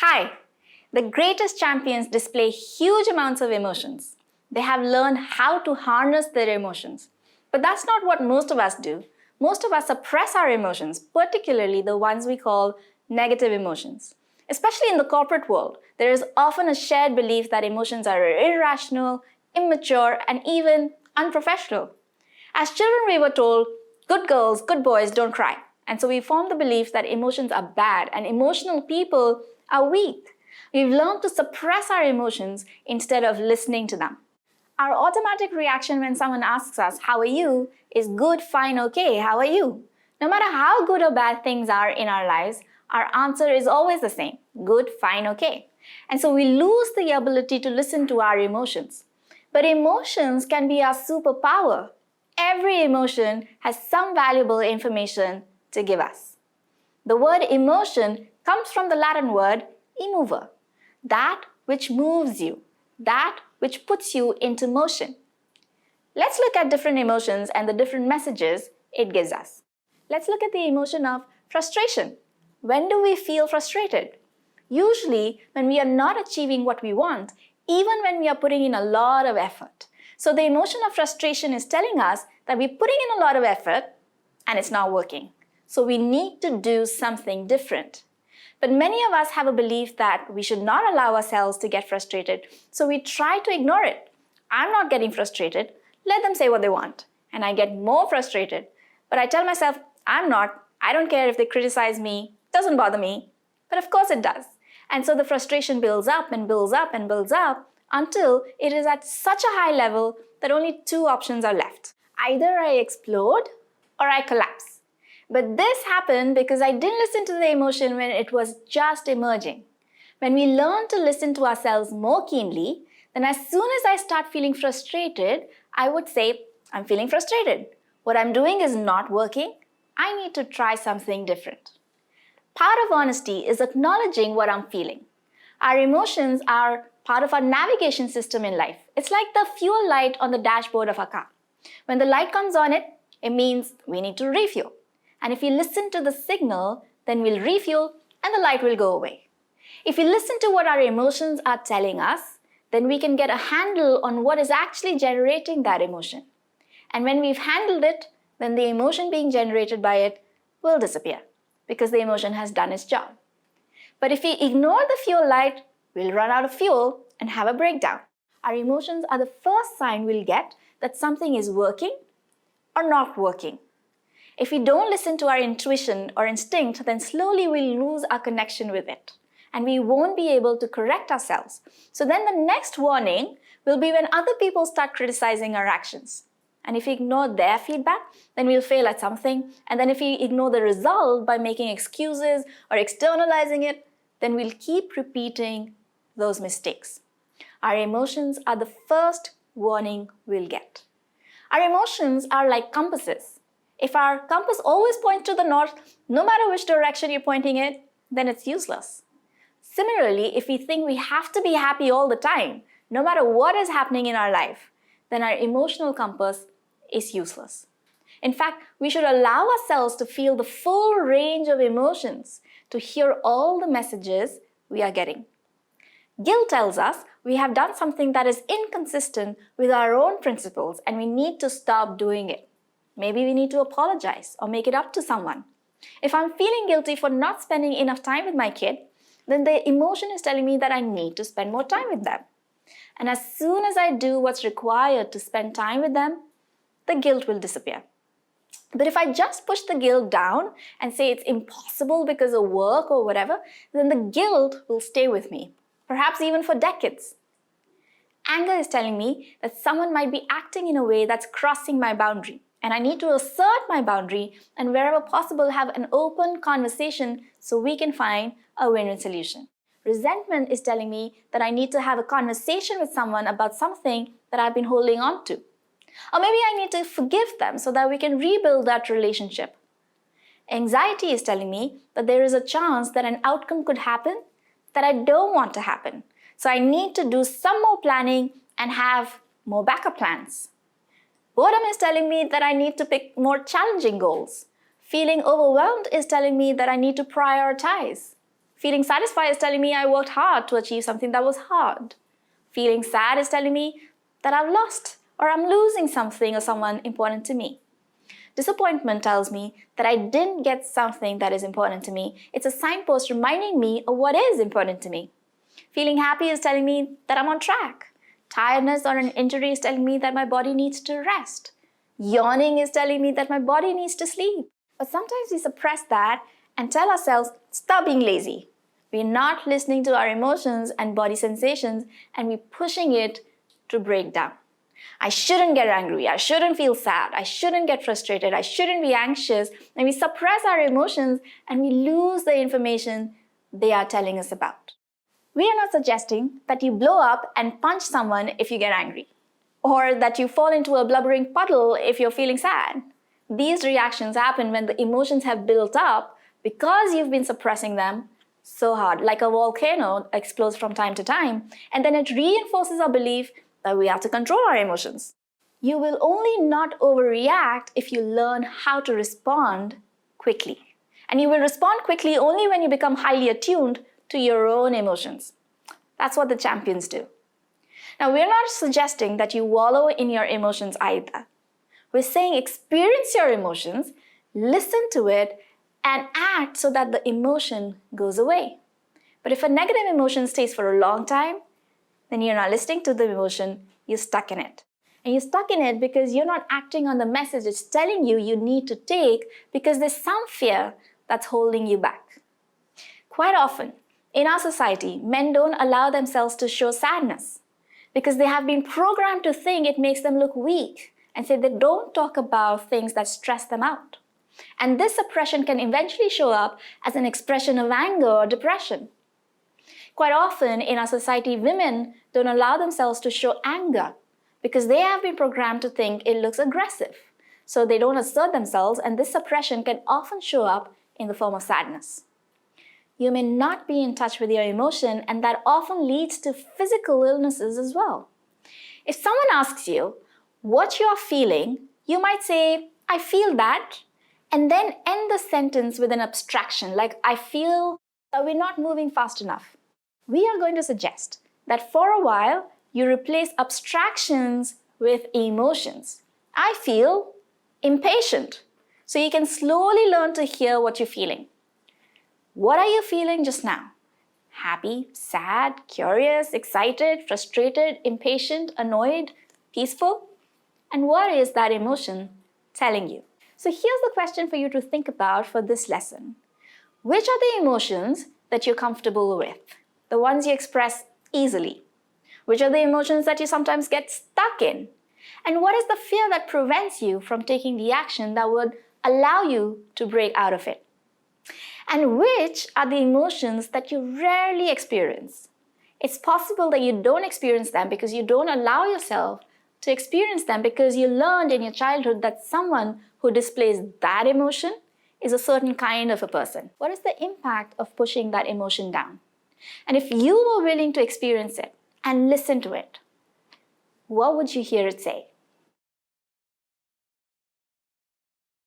Hi! The greatest champions display huge amounts of emotions. They have learned how to harness their emotions. But that's not what most of us do. Most of us suppress our emotions, particularly the ones we call negative emotions. Especially in the corporate world, there is often a shared belief that emotions are irrational, immature, and even unprofessional. As children, we were told, good girls, good boys don't cry. And so we formed the belief that emotions are bad and emotional people are weak. We've learned to suppress our emotions instead of listening to them. Our automatic reaction when someone asks us, how are you, is good, fine, okay, how are you? No matter how good or bad things are in our lives, our answer is always the same, good, fine, okay. And so we lose the ability to listen to our emotions. But emotions can be our superpower. Every emotion has some valuable information to give us. The word emotion comes from the Latin word immover, that which moves you, that which puts you into motion. Let's look at different emotions and the different messages it gives us. Let's look at the emotion of frustration. When do we feel frustrated? Usually when we are not achieving what we want, even when we are putting in a lot of effort. So the emotion of frustration is telling us that we're putting in a lot of effort and it's not working. So we need to do something different. But many of us have a belief that we should not allow ourselves to get frustrated, so we try to ignore it. I'm not getting frustrated. Let them say what they want. And I get more frustrated. But I tell myself, I'm not. I don't care if they criticize me. It doesn't bother me. But of course it does. And so the frustration builds up and builds up and builds up until it is at such a high level that only two options are left. Either I explode or I collapse. But this happened because I didn't listen to the emotion when it was just emerging. When we learn to listen to ourselves more keenly, then as soon as I start feeling frustrated, I would say, I'm feeling frustrated. What I'm doing is not working. I need to try something different. Part of honesty is acknowledging what I'm feeling. Our emotions are part of our navigation system in life. It's like the fuel light on the dashboard of our car. When the light comes on it means we need to refuel. And if we listen to the signal, then we'll refuel and the light will go away. If we listen to what our emotions are telling us, then we can get a handle on what is actually generating that emotion. And when we've handled it, then the emotion being generated by it will disappear because the emotion has done its job. But if we ignore the fuel light, we'll run out of fuel and have a breakdown. Our emotions are the first sign we'll get that something is working or not working. If we don't listen to our intuition or instinct, then slowly we'll lose our connection with it. And we won't be able to correct ourselves. So then the next warning will be when other people start criticizing our actions. And if we ignore their feedback, then we'll fail at something. And then if we ignore the result by making excuses or externalizing it, then we'll keep repeating those mistakes. Our emotions are the first warning we'll get. Our emotions are like compasses. If our compass always points to the north, no matter which direction you're pointing it, then it's useless. Similarly, if we think we have to be happy all the time, no matter what is happening in our life, then our emotional compass is useless. In fact, we should allow ourselves to feel the full range of emotions, to hear all the messages we are getting. Guilt tells us we have done something that is inconsistent with our own principles and we need to stop doing it. Maybe we need to apologize or make it up to someone. If I'm feeling guilty for not spending enough time with my kid, then the emotion is telling me that I need to spend more time with them. And as soon as I do what's required to spend time with them, the guilt will disappear. But if I just push the guilt down and say it's impossible because of work or whatever, then the guilt will stay with me, perhaps even for decades. Anger is telling me that someone might be acting in a way that's crossing my boundary. And I need to assert my boundary and wherever possible have an open conversation so we can find a win-win solution. Resentment is telling me that I need to have a conversation with someone about something that I've been holding on to. Or maybe I need to forgive them so that we can rebuild that relationship. Anxiety is telling me that there is a chance that an outcome could happen that I don't want to happen. So I need to do some more planning and have more backup plans. Boredom is telling me that I need to pick more challenging goals. Feeling overwhelmed is telling me that I need to prioritize. Feeling satisfied is telling me I worked hard to achieve something that was hard. Feeling sad is telling me that I've lost or I'm losing something or someone important to me. Disappointment tells me that I didn't get something that is important to me. It's a signpost reminding me of what is important to me. Feeling happy is telling me that I'm on track. Tiredness or an injury is telling me that my body needs to rest. Yawning is telling me that my body needs to sleep. But sometimes we suppress that and tell ourselves, stop being lazy. We're not listening to our emotions and body sensations, and we're pushing it to break down. I shouldn't get angry. I shouldn't feel sad. I shouldn't get frustrated. I shouldn't be anxious. And we suppress our emotions and we lose the information they are telling us about. We are not suggesting that you blow up and punch someone if you get angry, or that you fall into a blubbering puddle if you're feeling sad. These reactions happen when the emotions have built up because you've been suppressing them so hard, like a volcano explodes from time to time, and then it reinforces our belief that we have to control our emotions. You will only not overreact if you learn how to respond quickly. And you will respond quickly only when you become highly attuned to your own emotions. That's what the champions do. Now, we're not suggesting that you wallow in your emotions either. We're saying experience your emotions, listen to it, and act so that the emotion goes away. But if a negative emotion stays for a long time, then you're not listening to the emotion, you're stuck in it. And you're stuck in it because you're not acting on the message it's telling you you need to take because there's some fear that's holding you back. Quite often, in our society, men don't allow themselves to show sadness because they have been programmed to think it makes them look weak and say they don't talk about things that stress them out. And this suppression can eventually show up as an expression of anger or depression. Quite often in our society, women don't allow themselves to show anger because they have been programmed to think it looks aggressive. So they don't assert themselves, and this suppression can often show up in the form of sadness. You may not be in touch with your emotion, and that often leads to physical illnesses as well. If someone asks you what you're feeling, you might say, I feel that, and then end the sentence with an abstraction like, I feel that we're not moving fast enough. We are going to suggest that for a while, you replace abstractions with emotions. I feel impatient. So you can slowly learn to hear what you're feeling. What are you feeling just now? Happy, sad, curious, excited, frustrated, impatient, annoyed, peaceful? And what is that emotion telling you? So here's the question for you to think about for this lesson. Which are the emotions that you're comfortable with? The ones you express easily? Which are the emotions that you sometimes get stuck in? And what is the fear that prevents you from taking the action that would allow you to break out of it? And which are the emotions that you rarely experience? It's possible that you don't experience them because you don't allow yourself to experience them because you learned in your childhood that someone who displays that emotion is a certain kind of a person. What is the impact of pushing that emotion down? And if you were willing to experience it and listen to it, what would you hear it say?